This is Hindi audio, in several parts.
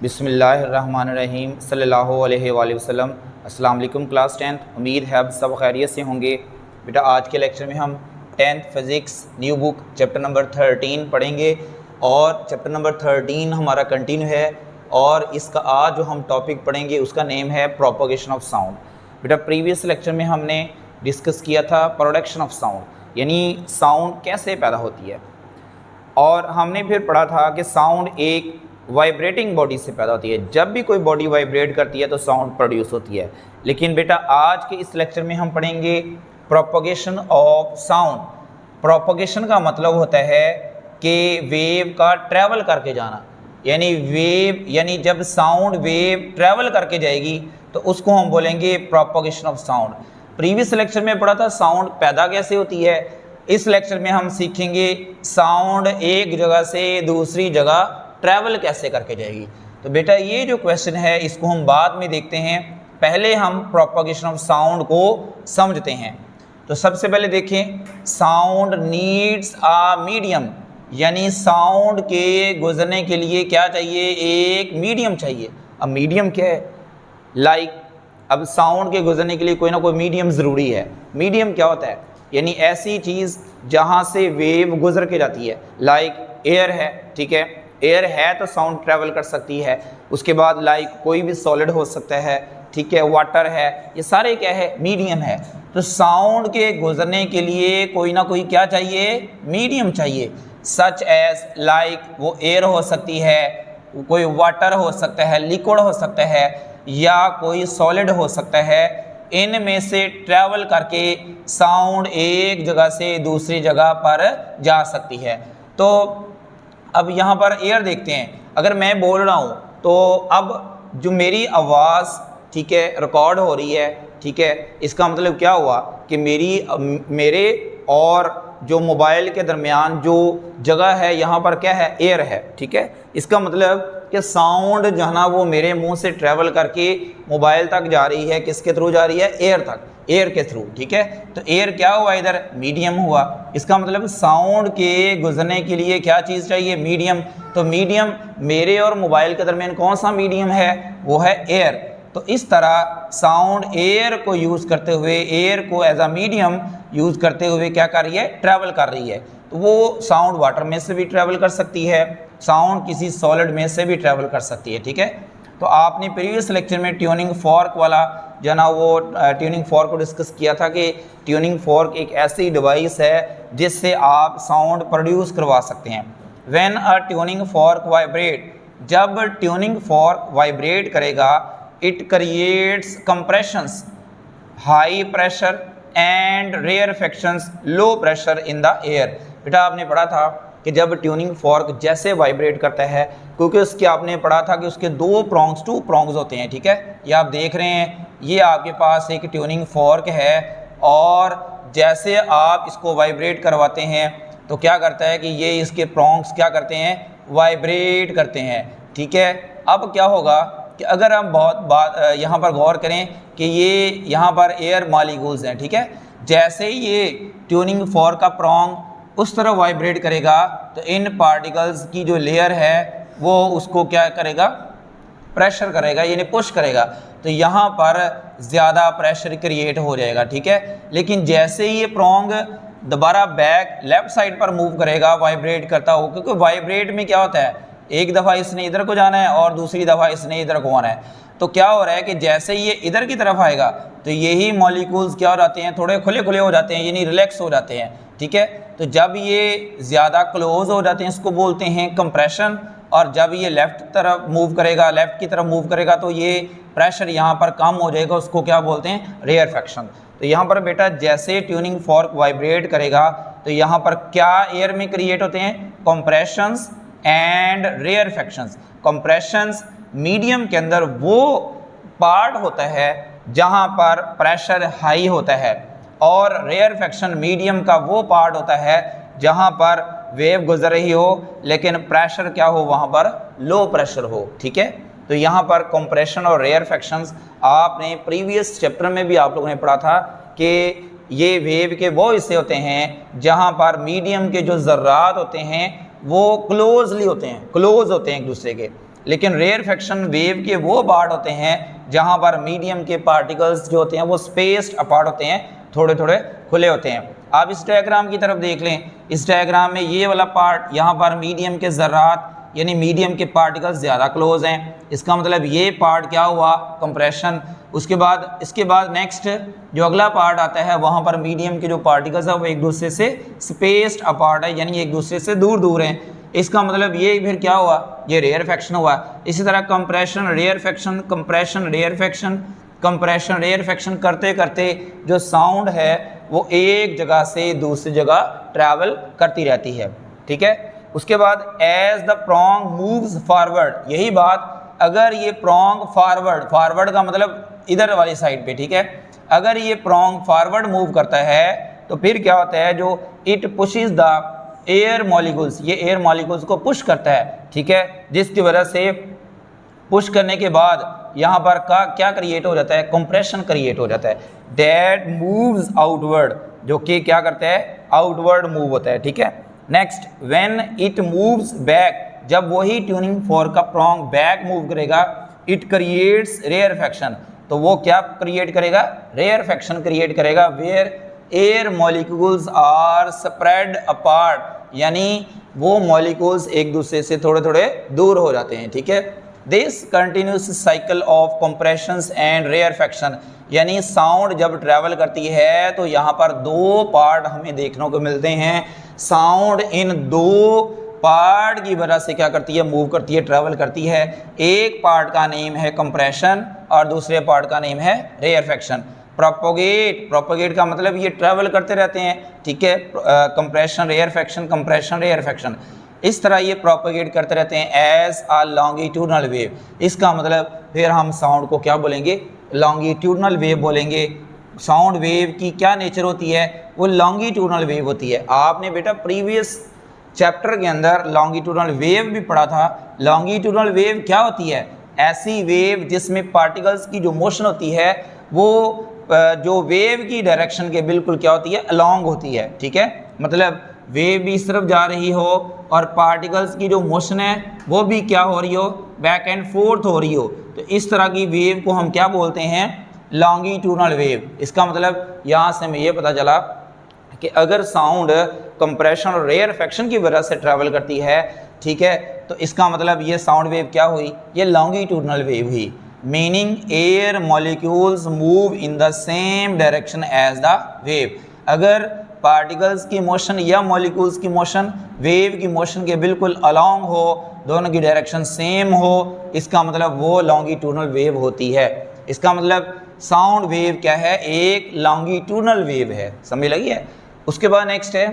बिस्मिल्लाहिर्रहमानिर्रहीम सल्लल्लाहु अलैहि वसल्लम। अस्सलाम वालेकुम क्लास 10th, उम्मीद है आप सब खैरियत से होंगे। बेटा आज के लेक्चर में हम 10th physics new book chapter number 13 पढ़ेंगे और चैप्टर नंबर 13 हमारा कंटिन्यू है और इसका आज जो हम टॉपिक पढ़ेंगे उसका नेम है प्रोपगेशन ऑफ साउंड। बेटा प्रीवियस लेक्चर में हमने डिस्कस किया था प्रोडक्शन ऑफ साउंड, यानी साउंड कैसे पैदा होती है, और हमने फिर पढ़ा था कि साउंड एक वाइब्रेटिंग बॉडी से पैदा होती है। जब भी कोई बॉडी वाइब्रेट करती है तो साउंड प्रोड्यूस होती है। लेकिन बेटा आज के इस लेक्चर में हम पढ़ेंगे प्रोपगेशन ऑफ साउंड। प्रोपगेशन का मतलब होता है कि वेव का ट्रैवल करके जाना, यानी वेव यानी जब साउंड वेव ट्रैवल करके जाएगी तो उसको हम बोलेंगे propagation of sound. Previous lecture में पढ़ा था साउंड पैदा कैसे होती है। इस लेक्चर में हम सीखेंगे साउंड एक जगह से दूसरी जगह ट्रैवल कैसे करके जाएगी। तो बेटा ये जो क्वेश्चन है इसको हम बाद में देखते हैं, पहले हम प्रोपगेशन ऑफ साउंड को समझते हैं। तो सबसे पहले देखें, साउंड नीड्स अ मीडियम, यानी साउंड के गुजरने के लिए क्या चाहिए, एक मीडियम चाहिए। अब मीडियम क्या है, अब साउंड के गुजरने के लिए कोई ना कोई मीडियम ज़रूरी है। मीडियम क्या होता है, यानी ऐसी चीज़ जहाँ से वेव गुजर के जाती है, एयर है, ठीक है, एयर है तो साउंड ट्रैवल कर सकती है। उसके बाद कोई भी सॉलिड हो सकता है, ठीक है, वाटर है, ये सारे क्या है, मीडियम है। तो साउंड के गुजरने के लिए कोई ना कोई क्या चाहिए, मीडियम चाहिए। सच एज वो एयर हो सकती है, कोई वाटर हो सकता है, लिक्विड हो सकता है, या कोई सॉलिड हो सकता है। इनमें से ट्रैवल करके साउंड एक जगह से दूसरी जगह पर जा सकती है। तो अब यहाँ पर एयर देखते हैं, अगर मैं बोल रहा हूँ तो अब जो मेरी आवाज़, ठीक है, रिकॉर्ड हो रही है, ठीक है, इसका मतलब क्या हुआ कि मेरे और जो मोबाइल के दरमियान जो जगह है यहाँ पर क्या है, एयर है, ठीक है। इसका मतलब कि साउंड जो है ना वो मेरे मुंह से ट्रैवल करके मोबाइल तक जा रही है, किसके थ्रू जा रही है, एयर तक, एयर के थ्रू, ठीक है। तो एयर क्या हुआ, इधर मीडियम हुआ। इसका मतलब साउंड के गुजरने के लिए क्या चीज़ चाहिए, मीडियम। तो मीडियम मेरे और मोबाइल के दरमियान कौन सा मीडियम है, वो है एयर। तो इस तरह साउंड एयर को यूज़ करते हुए, एयर को एज अ मीडियम यूज़ करते हुए क्या कर रही है, ट्रैवल कर रही है। तो वो साउंड वाटर में से भी ट्रैवल कर सकती है, साउंड किसी सॉलिड में से भी ट्रैवल कर सकती है, ठीक है। तो आपने प्रीवियस लेक्चर में ट्यूनिंग फॉर्क वाला जो ना वो ट्यूनिंग फॉर्क को डिस्कस किया था कि ट्यूनिंग फॉर्क एक ऐसी डिवाइस है जिससे आप साउंड प्रोड्यूस करवा सकते हैं। When a tuning fork vibrate, जब ट्यूनिंग फॉर्क वाइब्रेट करेगा, it creates compressions, high pressure and rarefactions, low pressure in the air. बेटा आपने पढ़ा था कि जब ट्यूनिंग फॉर्क जैसे वाइब्रेट करता है, क्योंकि उसके आपने पढ़ा था कि उसके टू प्रोंग्स होते हैं, ठीक है। ये आप देख रहे हैं, ये आपके पास एक ट्यूनिंग फॉर्क है और जैसे आप इसको वाइब्रेट करवाते हैं तो क्या करता है कि ये इसके प्रोंग्स क्या करते हैं, वाइब्रेट करते हैं, ठीक है। अब क्या होगा कि अगर हम यहाँ पर गौर करें कि ये यहाँ पर एयर मॉलिक्यूल्स हैं, ठीक है। जैसे ये ट्यूनिंग फॉर्क का प्रोंग उस तरह वाइब्रेट करेगा तो इन पार्टिकल्स की जो लेयर है वो उसको क्या करेगा, प्रेशर करेगा, यानी पुश करेगा। तो यहाँ पर ज़्यादा प्रेशर क्रिएट हो जाएगा, ठीक है। लेकिन जैसे ही ये प्रोंग दोबारा बैक लेफ़्ट साइड पर मूव करेगा वाइब्रेट करता हो, क्योंकि वाइब्रेट में क्या होता है, एक दफ़ा इसने इधर को जाना है और दूसरी दफ़ा इसने इधर को आना है। तो क्या हो रहा है कि जैसे ये इधर की तरफ आएगा तो यही मॉलिक्यूल्स क्या हो जाते हैं, थोड़े खुले खुले हो जाते हैं, यानी रिलैक्स हो जाते हैं, ठीक है। तो जब ये ज़्यादा क्लोज हो जाते हैं इसको बोलते हैं कंप्रेशन, और जब ये लेफ़्ट तरफ मूव करेगा, लेफ़्ट की तरफ मूव करेगा तो ये प्रेशर यहाँ पर कम हो जाएगा, उसको क्या बोलते हैं, रेयरफेक्शन। तो यहाँ पर बेटा जैसे ट्यूनिंग फॉर्क वाइब्रेट करेगा तो यहाँ पर क्या एयर में क्रिएट होते हैं, कंप्रेशंस एंड रेयरफेक्शंस। कंप्रेशंस मीडियम के अंदर वो पार्ट होता है जहाँ पर प्रेशर हाई होता है, और रेयरफेक्शन मीडियम का वो पार्ट होता है जहाँ पर वेव गुजर रही हो लेकिन प्रेशर क्या हो, वहाँ पर लो प्रेशर हो, ठीक है। तो यहाँ पर कंप्रेशन और रेयरफेक्शंस आपने प्रीवियस चैप्टर में भी आप लोगों ने पढ़ा था कि ये वेव के वो हिस्से होते हैं जहाँ पर मीडियम के जो ज़र्रात होते हैं वो क्लोज होते हैं एक दूसरे के। लेकिन रेयरफेक्शन वेव के वो पार्ट होते हैं जहां पर मीडियम के पार्टिकल्स जो होते हैं वो स्पेस्ड अपार्ट होते हैं, थोड़े थोड़े खुले होते हैं। आप इस डायग्राम की तरफ देख लें, इस डायग्राम में ये वाला पार्ट यहाँ पर मीडियम के ज़र्रात यानी मीडियम के पार्टिकल्स ज़्यादा क्लोज हैं, इसका मतलब ये पार्ट क्या हुआ, कंप्रेशन। इसके बाद नेक्स्ट जो अगला पार्ट आता है वहाँ पर मीडियम के जो पार्टिकल्स है वो एक दूसरे से स्पेस्ड अपार्ट है, यानी एक दूसरे से दूर दूर हैं, इसका मतलब ये फिर क्या हुआ, ये रेयरफेक्शन हुआ। इसी तरह compression rarefaction, compression rarefaction, compression rarefaction करते करते जो साउंड है वो एक जगह से दूसरी जगह ट्रैवल करती रहती है, ठीक है। उसके बाद as the prong moves forward, यही बात अगर ये प्रोंग फॉरवर्ड का मतलब इधर वाली साइड पे, ठीक है, अगर ये प्रोंग फॉरवर्ड मूव करता है तो फिर क्या होता है, जो it pushes the air molecules, ये एयर मॉलिक्यूल्स को पुश करता है, ठीक है, जिसकी वजह से पुश करने के बाद यहाँ पर का क्या क्रिएट हो जाता है, कंप्रेशन क्रिएट हो जाता है। दैट मूव्स आउटवर्ड, जो कि क्या करता है, आउटवर्ड मूव होता है, ठीक है। Next when it moves back, जब वही ट्यूनिंग फोर्क का प्रोंग बैक मूव करेगा, इट क्रिएट्स रेयरफेक्शन, तो वो क्या क्रिएट करेगा, रेयरफेक्शन क्रिएट करेगा, where air molecules are spread apart, यानी वो मॉलिक्यूल्स एक दूसरे से थोड़े थोड़े दूर हो जाते हैं, ठीक है। This continuous cycle of compressions and rarefaction, यानी साउंड जब ट्रैवल करती है तो यहाँ पर दो पार्ट हमें देखने को मिलते हैं। साउंड इन दो पार्ट की वजह से क्या करती है, मूव करती है, ट्रैवल करती है। एक पार्ट का नेम है कंप्रेशन और दूसरे पार्ट का नेम है रेयरफेक्शन। प्रोपोगेट का मतलब ये ट्रैवल करते रहते हैं, ठीक है, कंप्रेशन रेयरफेक्शन, कंप्रेशन रेयरफेक्शन, इस तरह ये प्रोपोगेट करते रहते हैं एज अ लॉन्गिट्यूडनल वेव। इसका मतलब फिर हम साउंड को क्या बोलेंगे, लॉन्गिट्यूडनल वेव बोलेंगे। साउंड वेव की क्या नेचर होती है, वो लॉन्गिट्यूडनल वेव होती है। आपने बेटा प्रीवियस चैप्टर के अंदर लॉन्गिट्यूडनल वेव भी पढ़ा था। लॉन्गिट्यूडनल वेव क्या होती है, ऐसी वेव जिसमें पार्टिकल्स की जो मोशन होती है वो जो वेव की डायरेक्शन के बिल्कुल क्या होती है, अलॉन्ग होती है, ठीक है। मतलब वेव भी इस तरफ जा रही हो और पार्टिकल्स की जो मोशन है वो भी क्या हो रही हो, बैक एंड फोर्थ हो रही हो, तो इस तरह की वेव को हम क्या बोलते हैं, लॉन्गिट्यूडनल वेव। इसका मतलब यहाँ से हमें ये पता चला कि अगर साउंड कंप्रेशन और रेयरफेक्शन की वजह से ट्रैवल करती है, ठीक है, तो इसका मतलब ये साउंड वेव क्या हुई, ये लॉन्गिट्यूडनल वेव हुई। Meaning air molecules move in the same direction as the wave. अगर पार्टिकल्स की मोशन या मॉलिक्यूल्स की मोशन वेव की मोशन के बिल्कुल अलॉन्ग हो, दोनों की डायरेक्शन सेम हो, इसका मतलब वो लॉन्गिट्यूडनल वेव होती है। इसका मतलब साउंड वेव क्या है, एक लॉन्गिट्यूडनल वेव है, समझ लगी है। उसके बाद नेक्स्ट है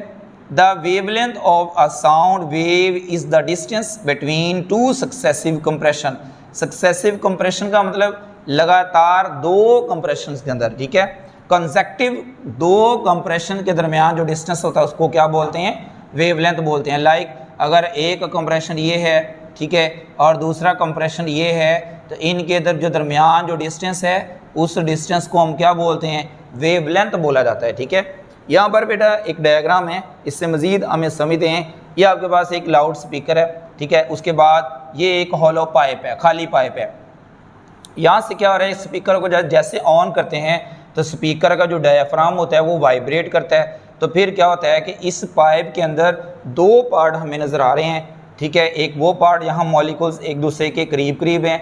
the wavelength of a sound wave is the distance between two successive compression. Successive compression का मतलब लगातार दो कंप्रेशन के अंदर, ठीक है, कंसेक्टिव दो कंप्रेशन के दरमियान जो डिस्टेंस होता है उसको क्या बोलते हैं, वेवलेंथ बोलते हैं। लाइक अगर एक कंप्रेशन ये है, ठीक है, और दूसरा कंप्रेशन ये है, तो इनके जो दरमियान जो डिस्टेंस है उस डिस्टेंस को हम क्या बोलते हैं, वेवलेंथ बोला जाता है, ठीक है। यहाँ पर बेटा एक डायग्राम है, इससे मज़ीद हमें समझते हैं। ये आपके पास एक लाउड स्पीकर है, ठीक है, उसके बाद ये एक हॉलो पाइप है, खाली पाइप है। यहाँ से क्या हो रहा है, स्पीकर को जैसे ऑन करते हैं तो स्पीकर का जो डायफ्राम होता है वो वाइब्रेट करता है। तो फिर क्या होता है कि इस पाइप के अंदर दो पार्ट हमें नज़र आ रहे हैं, ठीक है। एक वो पार्ट यहाँ मॉलिक्यूल्स एक दूसरे के करीब करीब हैं,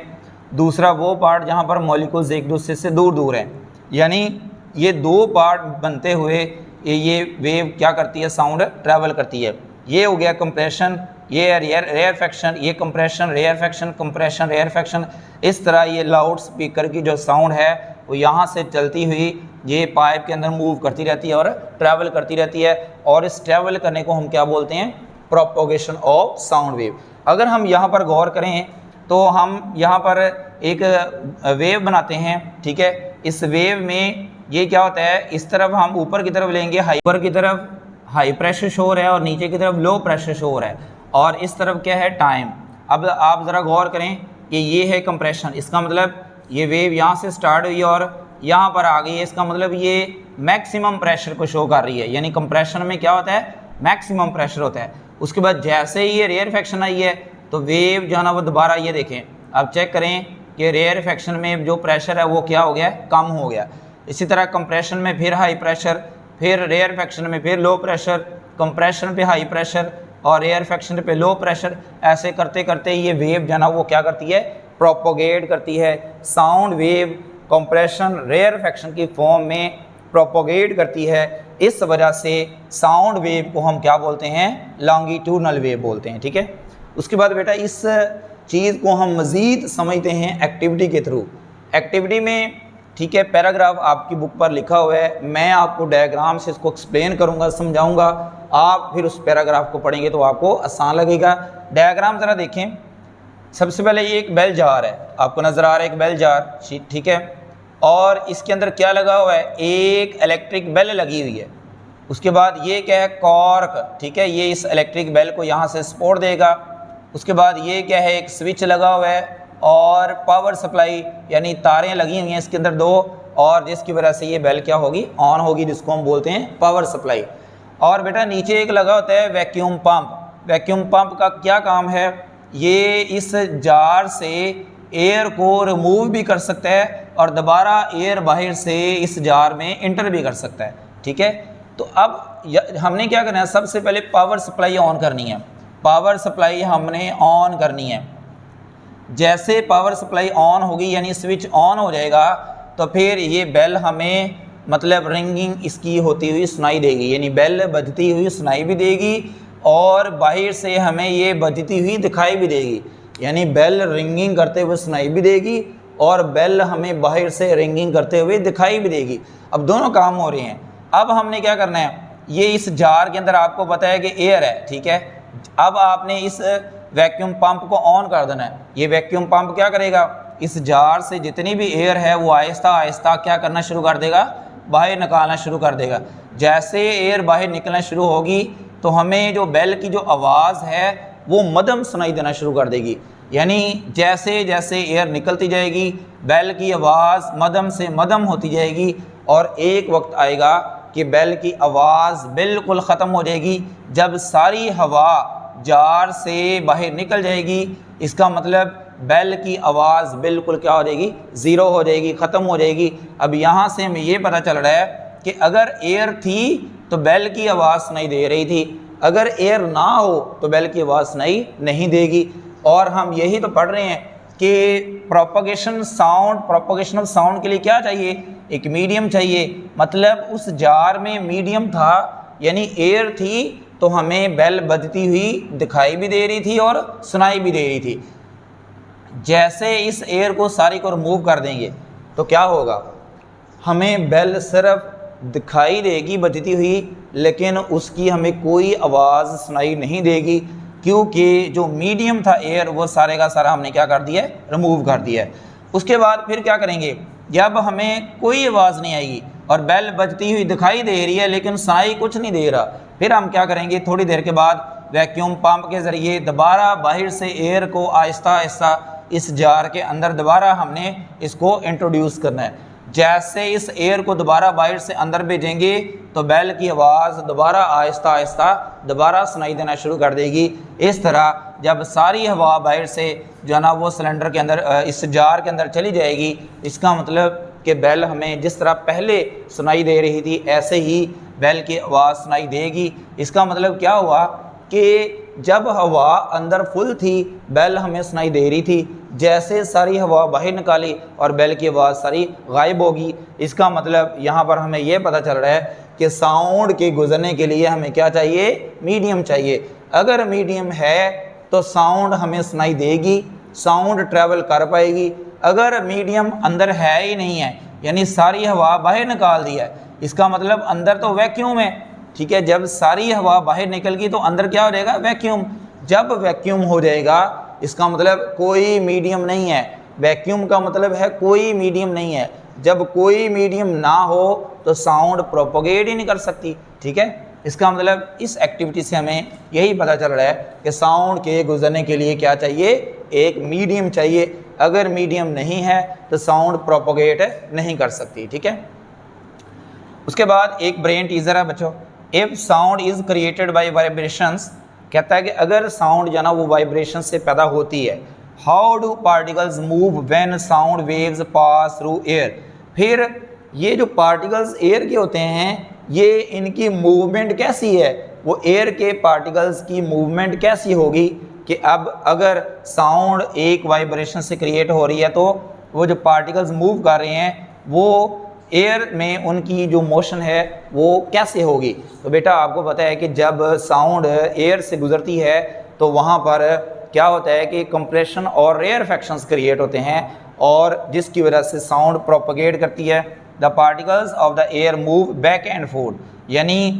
दूसरा वो पार्ट जहाँ पर मॉलिक्यूल्स एक दूसरे से दूर दूर हैं। यानी ये दो पार्ट बनते हुए ये वेव क्या करती है, साउंड ट्रैवल करती है। ये हो गया कंप्रेशन, ये रेयरफेक्शन, ये कंप्रेशन रेयरफेक्शन, कंप्रेशन रेयरफेक्शन। इस तरह ये लाउड स्पीकर की जो साउंड है वो यहाँ से चलती हुई ये पाइप के अंदर मूव करती रहती है और ट्रैवल करती रहती है, और इस ट्रैवल करने को हम क्या बोलते हैं, प्रोपोगेशन ऑफ साउंड वेव। अगर हम यहाँ पर गौर करें तो हम यहाँ पर एक वेव बनाते हैं, ठीक है। इस वेव में ये क्या होता है, इस तरफ हम ऊपर की तरफ लेंगे, ऊपर की तरफ हाई प्रेशर शो हो रहा है और नीचे की तरफ लो प्रेशर शो हो रहा है, और इस तरफ क्या है, टाइम। अब आप ज़रा गौर करें कि ये है कंप्रेशन, इसका मतलब ये वेव यहाँ से स्टार्ट हुई और यहाँ पर आ गई है, इसका मतलब ये मैक्सिमम प्रेशर को शो कर रही है। यानी कंप्रेशन में क्या होता है, मैक्सिमम प्रेशर होता है। उसके बाद जैसे ही ये रेयरफेक्शन आई है तो वेव जो है ना वो दोबारा ये देखें, अब चेक करें कि रेयरफेक्शन में जो प्रेशर है वो क्या हो गया, कम हो गया। इसी तरह कंप्रेशन में फिर हाई प्रेशर, फिर रेयरफेक्शन में फिर लो प्रेशर, कंप्रेशन पे हाई प्रेशर और रेयरफेक्शन पे लो प्रेशर। ऐसे करते करते ये वेव जो है ना वो क्या करती है, प्रोपोगेट करती है। साउंड वेव कंप्रेशन रेयरफेक्शन की फॉर्म में प्रोपोगेट करती है। इस वजह से साउंड वेव को हम क्या बोलते हैं, लॉन्गिट्यूडनल वेव बोलते हैं। ठीक है, उसके बाद बेटा इस चीज़ को हम मज़ीद समझते हैं एक्टिविटी के थ्रू। एक्टिविटी में ठीक है, पैराग्राफ आपकी बुक पर लिखा हुआ है, मैं आपको डायग्राम से इसको एक्सप्लेन करूंगा, समझाऊंगा, आप फिर उस पैराग्राफ को पढ़ेंगे तो आपको आसान लगेगा। डायग्राम ज़रा देखें। सबसे पहले ये एक बेल जार है, आपको नज़र आ रहा है एक बेल जार, ठीक है, और इसके अंदर क्या लगा हुआ है, एक इलेक्ट्रिक बेल लगी हुई है। उसके बाद ये क्या है, कॉर्क, ठीक है, ये इस इलेक्ट्रिक बेल को यहाँ से सपोर्ट देगा। उसके बाद ये क्या है, एक स्विच लगा हुआ है और पावर सप्लाई यानी तारें लगी हुई हैं इसके अंदर दो, और जिसकी वजह से ये बेल क्या होगी, ऑन होगी, जिसको हम बोलते हैं पावर सप्लाई। और बेटा नीचे एक लगा होता है वैक्यूम पंप। वैक्यूम पंप का क्या काम है, ये इस जार से एयर को रिमूव भी कर सकता है और दोबारा एयर बाहर से इस जार में इंटर भी कर सकता है। ठीक है, तो अब हमने क्या करना है, सबसे पहले पावर सप्लाई ऑन करनी है। पावर सप्लाई हमने ऑन करनी है। जैसे पावर सप्लाई ऑन होगी यानी स्विच ऑन हो जाएगा तो फिर ये बेल हमें मतलब रिंगिंग इसकी होती हुई सुनाई देगी, यानी बेल बजती हुई सुनाई भी देगी और बाहर से हमें ये बजती हुई दिखाई भी देगी, यानी बेल रिंगिंग करते हुए सुनाई भी देगी और बेल हमें बाहर से रिंगिंग करते हुए दिखाई भी देगी। अब दोनों काम हो रहे हैं। अब हमने क्या करना है, ये इस जार के अंदर आपको पता है कि एयर है, ठीक है, अब आपने इस वैक्यूम पंप को ऑन कर देना है। ये वैक्यूम पंप क्या करेगा, इस जार से जितनी भी एयर है वो आहिस्ता आहिस्ता क्या करना शुरू कर देगा, बाहर निकालना शुरू कर देगा। जैसे एयर बाहर निकलना शुरू होगी तो हमें जो बेल की जो आवाज़ है वो मध्यम सुनाई देना शुरू कर देगी, यानी जैसे जैसे एयर निकलती जाएगी बेल की आवाज़ मध्यम से मध्यम होती जाएगी और एक वक्त आएगा कि बेल की आवाज़ बिल्कुल ख़त्म हो जाएगी। जब सारी हवा जार से बाहर निकल जाएगी इसका मतलब बेल की आवाज़ बिल्कुल क्या हो जाएगी, ज़ीरो हो जाएगी, ख़त्म हो जाएगी। अब यहाँ से हमें ये पता चल रहा है कि अगर एयर थी तो बेल की आवाज़ सुनाई दे रही थी, अगर एयर ना हो तो बेल की आवाज़ सुनाई नहीं देगी। और हम यही तो पढ़ रहे हैं कि प्रोपगेशन ऑफ साउंड के लिए क्या चाहिए, एक मीडियम चाहिए। मतलब उस जार में मीडियम था यानी एयर थी तो हमें बेल बजती हुई दिखाई भी दे रही थी और सुनाई भी दे रही थी। जैसे इस एयर को सारी को रिमूव कर देंगे तो क्या होगा, हमें बेल सिर्फ दिखाई देगी बजती हुई लेकिन उसकी हमें कोई आवाज़ सुनाई नहीं देगी, क्योंकि जो मीडियम था एयर वो सारे का सारा हमने क्या कर दिया है, रिमूव कर दिया है। उसके बाद फिर क्या करेंगे, जब हमें कोई आवाज़ नहीं आएगी और बेल बजती हुई दिखाई दे रही है लेकिन सुनाई कुछ नहीं दे रहा, फिर हम क्या करेंगे, थोड़ी देर के बाद वैक्यूम पंप के ज़रिए दोबारा बाहर से एयर को आहिस्ता आहिस्ता इस जार के अंदर दोबारा हमने इसको इंट्रोड्यूस करना है। जैसे इस एयर को दोबारा बाहर से अंदर भेजेंगे तो बेल की आवाज़ दोबारा आहिस्ता आहिस्ता दोबारा सुनाई देना शुरू कर देगी। इस तरह जब सारी हवा बाहर से जो है ना वो सिलेंडर के अंदर इस जार के अंदर चली जाएगी, इसका मतलब कि बेल हमें जिस तरह पहले सुनाई दे रही थी ऐसे ही बेल की आवाज़ सुनाई देगी। इसका मतलब क्या हुआ कि जब हवा अंदर फुल थी बेल हमें सुनाई दे रही थी, जैसे सारी हवा बाहर निकाली और बेल की आवाज़ सारी गायब होगी। इसका मतलब यहाँ पर हमें यह पता चल रहा है कि साउंड के गुजरने के लिए हमें क्या चाहिए, मीडियम चाहिए। अगर मीडियम है तो साउंड हमें सुनाई देगी, साउंड ट्रैवल कर पाएगी। अगर मीडियम अंदर है ही नहीं है यानी सारी हवा बाहर निकाल दी है, इसका मतलब अंदर तो वैक्यूम है, ठीक है। जब सारी हवा बाहर निकल गई तो अंदर क्या हो जाएगा, वैक्यूम। जब वैक्यूम हो जाएगा इसका मतलब कोई मीडियम नहीं है, वैक्यूम का मतलब है कोई मीडियम नहीं है। जब कोई मीडियम ना हो तो साउंड प्रोपोगेट ही नहीं कर सकती, ठीक है। इसका मतलब इस एक्टिविटी से हमें यही पता चल रहा है कि साउंड के गुजरने के लिए क्या चाहिए, एक मीडियम चाहिए। अगर मीडियम नहीं है तो साउंड प्रोपोगेट नहीं कर सकती, ठीक है। उसके बाद एक ब्रेन टीजर है बच्चों, if sound is created by vibrations कहता है कि अगर साउंड जो है ना वो वाइब्रेशन से पैदा होती है, how do particles move when sound waves pass through air. फिर ये जो पार्टिकल्स एयर के होते हैं, ये इनकी मूवमेंट कैसी है, वो एयर के पार्टिकल्स की मूवमेंट कैसी होगी कि अब अगर साउंड एक वाइब्रेशन से क्रिएट हो रही है तो वो जो पार्टिकल्स मूव कर रहे हैं वो एयर में उनकी जो मोशन है वो कैसे होगी। तो बेटा आपको पता है कि जब साउंड एयर से गुजरती है तो वहाँ पर क्या होता है कि कंप्रेशन और रेयरफेक्शंस क्रिएट होते हैं, और जिसकी वजह से साउंड प्रोपगेट करती है। The particles of the air move back and forth, यानी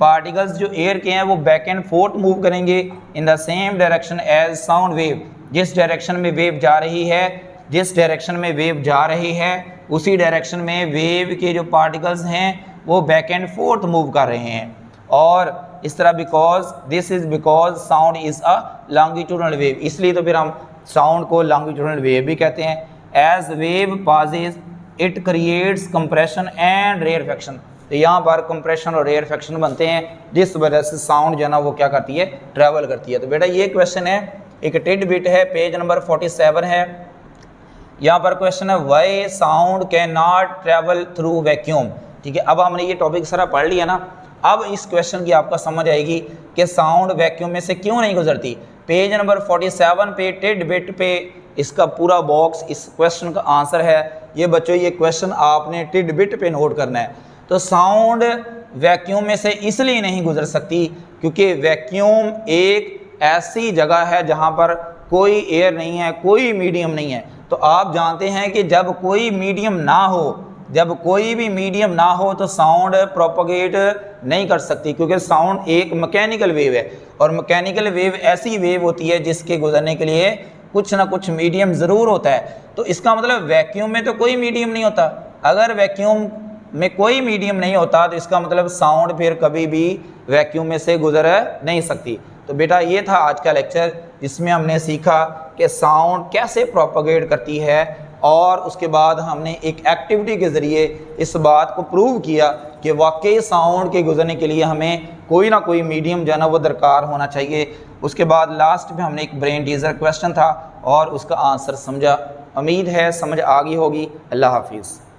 पार्टिकल्स जो एयर के हैं वो बैक एंड फोर्थ मूव करेंगे in the same direction as sound wave. जिस डायरेक्शन में वेव जा रही है, जिस डायरेक्शन में वेव जा रही है उसी डायरेक्शन में वेव के जो पार्टिकल्स हैं वो बैक एंड फोर्थ मूव कर रहे हैं। और इस तरह this is because sound is a longitudinal wave, इसलिए तो फिर हम साउंड को लॉन्गिट्यूडनल वेव भी कहते हैं। As wave passes it creates compression and rarefaction, तो यहाँ पर कंप्रेशन और रेयरफेक्शन बनते हैं जिस वजह से साउंड जो है ना वो क्या करती है, ट्रैवल करती है। तो बेटा ये क्वेश्चन है, एक टिड बिट है, पेज नंबर 47 है। यहाँ पर क्वेश्चन है Y sound can not travel through vacuum. ठीक है, अब हमने ये टॉपिक सारा पढ़ लिया ना, अब इस क्वेश्चन की आपका समझ आएगी कि साउंड वैक्यूम में से क्यों नहीं गुजरती। पेज नंबर 47 पे टिड बिट पे इसका पूरा बॉक्स इस क्वेश्चन का आंसर है। ये बच्चों ये क्वेश्चन आपने टिड बिट पे नोट करना है। तो साउंड वैक्यूम में से इसलिए नहीं गुजर सकती क्योंकि वैक्यूम एक ऐसी जगह है जहाँ पर कोई एयर नहीं है, कोई मीडियम नहीं है। तो आप जानते हैं कि जब कोई मीडियम ना हो, जब कोई भी मीडियम ना हो तो साउंड प्रोपगेट नहीं कर सकती, क्योंकि साउंड एक मैकेनिकल वेव है और मैकेनिकल वेव ऐसी वेव होती है जिसके गुजरने के लिए कुछ ना कुछ मीडियम ज़रूर होता है। तो इसका मतलब वैक्यूम में तो कोई मीडियम नहीं होता। अगर वैक्यूम में कोई मीडियम नहीं होता तो इसका मतलब साउंड फिर कभी भी वैक्यूम में से गुजर नहीं सकती। तो बेटा ये था आज का लेक्चर जिसमें हमने सीखा कि साउंड कैसे प्रोपगेट करती है, और उसके बाद हमने एक एक्टिविटी के ज़रिए इस बात को प्रूव किया कि वाकई साउंड के गुजरने के लिए हमें कोई ना कोई मीडियम जो है ना वो दरकार होना चाहिए। उसके बाद लास्ट में हमने एक ब्रेन टीजर क्वेश्चन था और उसका आंसर समझा। उम्मीद है समझ आ गई होगी। अल्लाह हाफिज़।